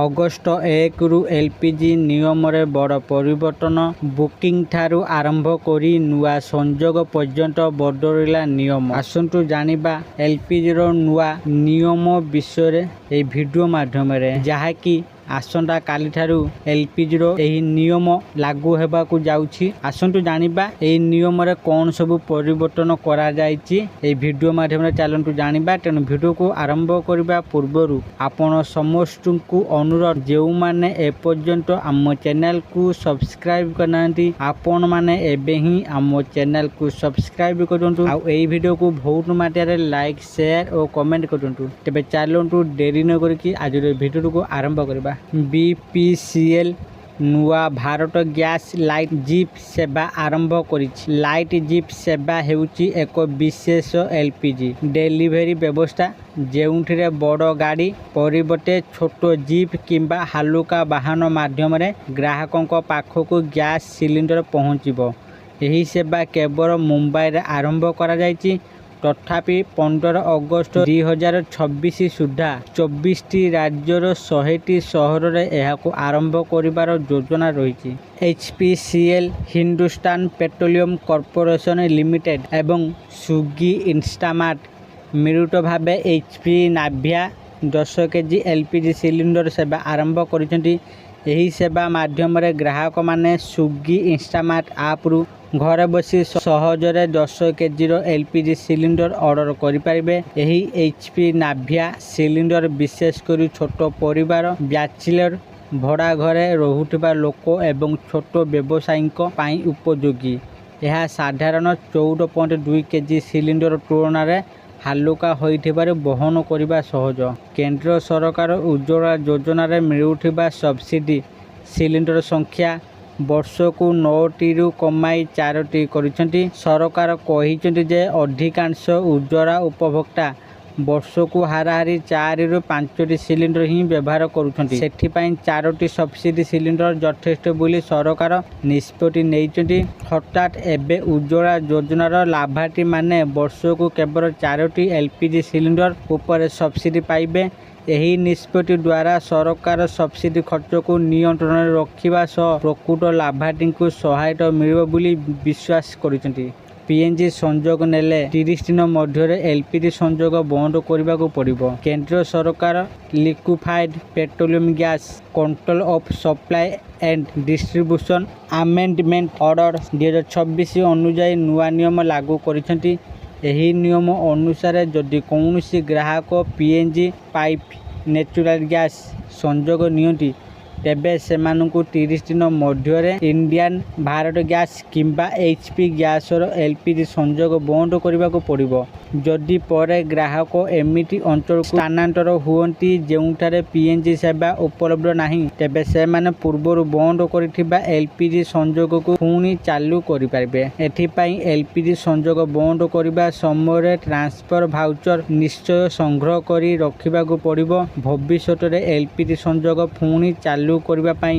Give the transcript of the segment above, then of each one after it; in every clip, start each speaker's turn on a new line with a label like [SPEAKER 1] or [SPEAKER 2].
[SPEAKER 1] August 1ରୁ LPG ନିୟମରେ ବଡ଼ ପରିବର୍ତ୍ତନ। ବୁକିଂ ଠାରୁ ଆରମ୍ଭ କରି ନୂଆ ସଂଯୋଗ ପର୍ଯ୍ୟନ୍ତ ବଦଳିଲା ନିୟମ। ଆସନ୍ତୁ ଜାଣିବା ଏଲ୍‌ପିଜିର ନୂଆ ନିୟମ ବିଷୟରେ ଏହି ଭିଡ଼ିଓ ମାଧ୍ୟମରେ, ଯାହାକି ଆସନ୍ତା କାଲିଠାରୁ ଏଲ୍‌ପିଜିର ଏହି ନିୟମ ଲାଗୁ ହେବାକୁ ଯାଉଛି। ଆସନ୍ତୁ ଜାଣିବା ଏହି ନିୟମରେ କ'ଣ ସବୁ ପରିବର୍ତ୍ତନ କରାଯାଇଛି। ଏହି ଭିଡ଼ିଓ ମାଧ୍ୟମରେ ଚାଲନ୍ତୁ ଜାଣିବା। ତେଣୁ ଭିଡ଼ିଓକୁ ଆରମ୍ଭ କରିବା ପୂର୍ବରୁ ଆପଣ ସମସ୍ତଙ୍କୁ ଅନୁରୋଧ, ଯେଉଁମାନେ ଏପର୍ଯ୍ୟନ୍ତ ଆମ ଚ୍ୟାନେଲକୁ ସବସ୍କ୍ରାଇବ୍ କରିନାହାନ୍ତି, ଆପଣମାନେ ଏବେ ହିଁ ଆମ ଚ୍ୟାନେଲକୁ ସବସ୍କ୍ରାଇବ୍ କରନ୍ତୁ। ଆଉ ଏହି ଭିଡ଼ିଓକୁ ବହୁତ ମାତ୍ରାରେ ଲାଇକ୍, ସେୟାର ଓ କମେଣ୍ଟ କରନ୍ତୁ। ତେବେ ଚାଲନ୍ତୁ ଡେରି ନ କରିକି ଆଜିର ଭିଡ଼ିଓକୁ ଆରମ୍ଭ କରିବା। BPCL ନୂଆ ଭାରତ ଗ୍ୟାସ୍ ଲାଇଟ୍ ଜିପ୍ ସେବା ଆରମ୍ଭ କରିଛି। ଲାଇଟ୍ ଜିପ୍ ସେବା ହେଉଛି ଏକ ବିଶେଷ ଏଲ୍‌ପିଜି ଡେଲିଭରି ବ୍ୟବସ୍ଥା, ଯେଉଁଥିରେ ବଡ଼ ଗାଡ଼ି ପରିବର୍ତ୍ତେ ଛୋଟ ଜିପ୍ କିମ୍ବା ହାଲୁକା ବାହନ ମାଧ୍ୟମରେ ଗ୍ରାହକଙ୍କ ପାଖକୁ ଗ୍ୟାସ୍ ସିଲିଣ୍ଡର ପହଞ୍ଚିବ। ଏହି ସେବା କେବଳ ମୁମ୍ବାଇରେ ଆରମ୍ଭ କରାଯାଇଛି। ତଥାପି 15 ଅଗଷ୍ଟ 2026 ସୁଦ୍ଧା 24ଟି ରାଜ୍ୟର 100ଟି ସହରରେ ଏହାକୁ ଆରମ୍ଭ କରିବାର ଯୋଜନା ରହିଛି। HPCL, Hindustan petroleum corporation limited ଏବଂ ସ୍ୱିଗି ଇନଷ୍ଟାମାର୍ଟ ମିଳିତ ଭାବେ HP ନାଭିଆ 10 କେଜି ଏଲ୍‌ପିଜି ସିଲିଣ୍ଡର ସେବା ଆରମ୍ଭ କରିଛନ୍ତି। ଏହି ସେବା ମାଧ୍ୟମରେ ଗ୍ରାହକମାନେ ସ୍ୱିଗି ଇନଷ୍ଟାମାର୍ଟ ଆପ୍‌ରୁ ଘରେ ବସି ସହଜରେ 10 କେଜିର ଏଲ୍‌ପିଜି ସିଲିଣ୍ଡର ଅର୍ଡର କରିପାରିବେ। ଏହି HP ନାଭିଆ ସିଲିଣ୍ଡର ବିଶେଷ କରି ଛୋଟ ପରିବାର, ବ୍ୟାଚେଲର, ଭଡ଼ା ଘରେ ରହୁଥିବା ଲୋକ ଏବଂ ଛୋଟ ବ୍ୟବସାୟୀଙ୍କ ପାଇଁ ଉପଯୋଗୀ। ଏହା ସାଧାରଣ 14.2 କେଜି ସିଲିଣ୍ଡର ତୁଳନାରେ ହାଲୁକା ହୋଇଥିବାରୁ ବହନ କରିବା ସହଜ। କେନ୍ଦ୍ର ସରକାର ଉଜ୍ଜ୍ୱଳା ଯୋଜନାରେ ମିଳୁଥିବା ସବସିଡି ସିଲିଣ୍ଡର ସଂଖ୍ୟା ବର୍ଷକୁ 9ଟିରୁ କମାଇ 4ଟି କରିଛନ୍ତି। ସରକାର କହିଛନ୍ତି ଯେ ଅଧିକାଂଶ ଉଜ୍ଜ୍ୱଳା ଉପଭୋକ୍ତା ବର୍ଷକୁ ହାରାହାରି 4ରୁ 5ଟି ସିଲିଣ୍ଡର ହିଁ ବ୍ୟବହାର କରୁଛନ୍ତି। ସେଥିପାଇଁ 4ଟି ସବସିଡି ସିଲିଣ୍ଡର ଯଥେଷ୍ଟ ବୋଲି ସରକାର ନିଷ୍ପତ୍ତି ନେଇଛନ୍ତି। ହଠାତ୍ ଏବେ ଉଜ୍ଜ୍ୱଳା ଯୋଜନାର ଲାଭାର୍ଥୀମାନେ ବର୍ଷକୁ କେବଳ 4ଟି ଏଲ୍‌ପିଜି ସିଲିଣ୍ଡର ଉପରେ ସବସିଡି ପାଇବେ। ଏହି ନିଷ୍ପତ୍ତି ଦ୍ୱାରା ସରକାର ସବସିଡି ଖର୍ଚ୍ଚକୁ ନିୟନ୍ତ୍ରଣରେ ରଖିବା ସହ ପ୍ରକୃତ ଲାଭାର୍ଥୀଙ୍କୁ ସହାୟତା ମିଳିବ ବୋଲି ବିଶ୍ୱାସ କରିଛନ୍ତି। PNG ସଂଯୋଗ ନେଲେ 30 ଦିନ ମଧ୍ୟରେ ଏଲ୍‌ପିଜି ସଂଯୋଗ ବନ୍ଦ କରିବାକୁ ପଡ଼ିବ। କେନ୍ଦ୍ର ସରକାର liquefied petroleum gas control of supply and distribution amendment order 2026 ଅନୁଯାୟୀ ନୂଆ ନିୟମ ଲାଗୁ କରିଛନ୍ତି। ଏହି ନିୟମ ଅନୁସାରେ ଯଦି କୌଣସି ଗ୍ରାହକ PNG ପାଇପ୍ ନେଚୁରାଲ ଗ୍ୟାସ୍ ସଂଯୋଗ ନିଅନ୍ତି, ତେବେ ସେମାନଙ୍କୁ 30 ଦିନ ମଧ୍ୟରେ ଇଣ୍ଡିଆନ ଭାରତ ଗ୍ୟାସ୍ କିମ୍ବା HP ଗ୍ୟାସର ଏଲ୍‌ପିଜି ସଂଯୋଗ ବନ୍ଦ କରିବାକୁ ପଡ଼ିବ। ଯଦି ପରେ ଗ୍ରାହକ ଏମିତି ଅଞ୍ଚଳକୁ ସ୍ଥାନାନ୍ତର ହୁଅନ୍ତି ଯେଉଁଠାରେ PNG ସେବା ଉପଲବ୍ଧ ନାହିଁ, ତେବେ ସେମାନେ ପୂର୍ବରୁ ବନ୍ଦ କରିଥିବା ଏଲ୍‌ପିଜି ସଂଯୋଗକୁ ପୁଣି ଚାଲୁ କରିପାରିବେ। ଏଥିପାଇଁ ଏଲ୍‌ପିଜି ସଂଯୋଗ ବନ୍ଦ କରିବା ସମୟରେ ଟ୍ରାନ୍ସଫର ଭାଉଚର ନିଶ୍ଚୟ ସଂଗ୍ରହ କରି ରଖିବାକୁ ପଡ଼ିବ। ଭବିଷ୍ୟତରେ ଏଲ୍‌ପିଜି ସଂଯୋଗ ପୁଣି ଚାଲୁ କରିବା ପାଇଁ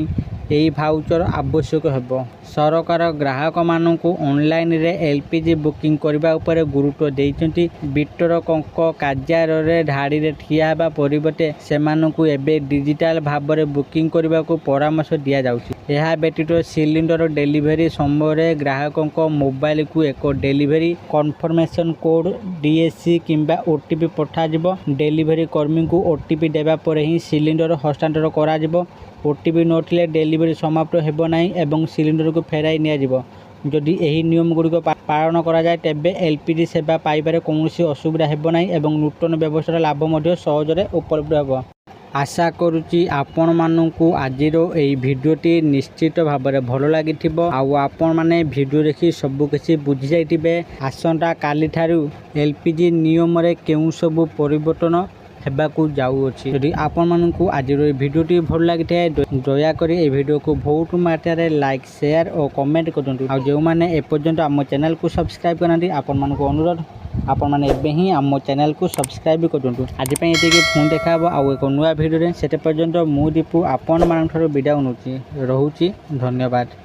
[SPEAKER 1] ଏହି ଭାଉଚର ଆବଶ୍ୟକ ହେବ। ସରକାର ଗ୍ରାହକମାନଙ୍କୁ ଅନଲାଇନରେ ଏଲ୍‌ପିଜି ବୁକିଂ କରିବା ଉପରେ ଗୁରୁତ୍ୱ ଦେଇଛନ୍ତି। ବିତରକଙ୍କ କାର୍ଯ୍ୟାଳୟରେ ଧାଡ଼ିରେ ଠିଆ ହେବା ପରିବର୍ତ୍ତେ ସେମାନଙ୍କୁ ଏବେ ଡିଜିଟାଲ ଭାବରେ ବୁକିଂ କରିବାକୁ ପରାମର୍ଶ ଦିଆଯାଉଛି। ଏହା ବ୍ୟତୀତ ସିଲିଣ୍ଡର ଡେଲିଭରି ସମୟରେ ଗ୍ରାହକଙ୍କ ମୋବାଇଲକୁ ଏକ ଡେଲିଭରି କନଫର୍ମେସନ କୋଡ୍ DAC କିମ୍ବା OTP ପଠାଯିବ। ଡେଲିଭରି କର୍ମୀଙ୍କୁ OTP ଦେବା ପରେ ହିଁ ସିଲିଣ୍ଡର ହସ୍ତାନ୍ତର କରାଯିବ। OTP ନଥିଲେ ଡେଲିଭରି ସମାପ୍ତ ହେବ ନାହିଁ ଏବଂ ସିଲିଣ୍ଡରକୁ ଫେରାଇ ନିଆଯିବ। ଯଦି ଏହି ନିୟମଗୁଡ଼ିକ ପାଳନ କରାଯାଏ, ତେବେ ଏଲ୍‌ପିଜି ସେବା ପାଇବାରେ କୌଣସି ଅସୁବିଧା ହେବ ନାହିଁ ଏବଂ ନୂତନ ବ୍ୟବସ୍ଥାର ଲାଭ ମଧ୍ୟ ସହଜରେ ଉପଲବ୍ଧ ହେବ। ଆଶା କରୁଛି ଆପଣମାନଙ୍କୁ ଆଜିର ଏହି ଭିଡ଼ିଓଟି ନିଶ୍ଚିତ ଭାବରେ ଭଲ ଲାଗିଥିବ। ଆଉ ଆପଣମାନେ ଭିଡ଼ିଓ ଦେଖି ସବୁକିଛି ବୁଝିଯାଇଥିବେ। ଆସନ୍ତା କାଲିଠାରୁ ଏଲ୍‌ପିଜି ନିୟମରେ କେଉଁ ସବୁ ପରିବର୍ତ୍ତନ ହେବାକୁ ଯାଉଅଛି। ଯଦି ଆପଣମାନଙ୍କୁ ଆଜିର ଏହି ଭିଡ଼ିଓଟି ଭଲ ଲାଗିଥାଏ, ଦୟାକରି ଏହି ଭିଡ଼ିଓକୁ ବହୁତ ମାତ୍ରାରେ ଲାଇକ୍, ସେୟାର ଓ କମେଣ୍ଟ କରନ୍ତୁ। ଆଉ ଯେଉଁମାନେ ଏପର୍ଯ୍ୟନ୍ତ ଆମ ଚ୍ୟାନେଲକୁ ସବସ୍କ୍ରାଇବ୍ କରିନାହାନ୍ତି, ଆପଣମାନଙ୍କୁ ଅନୁରୋଧ, ଆପଣମାନେ ଏବେ ହିଁ ଆମ ଚ୍ୟାନେଲକୁ ସବସ୍କ୍ରାଇବ୍ କରନ୍ତୁ। ଆଜି ପାଇଁ ଏତିକି। ପୁଣି ଦେଖା ହେବ ଆଉ ଏକ ନୂଆ ଭିଡ଼ିଓରେ। ସେତେ ପର୍ଯ୍ୟନ୍ତ ମୁଁ ଦୀପୁ ଆପଣମାନଙ୍କଠାରୁ ବିଦାୟ ନେଉଛି। ରହୁଛି। ଧନ୍ୟବାଦ।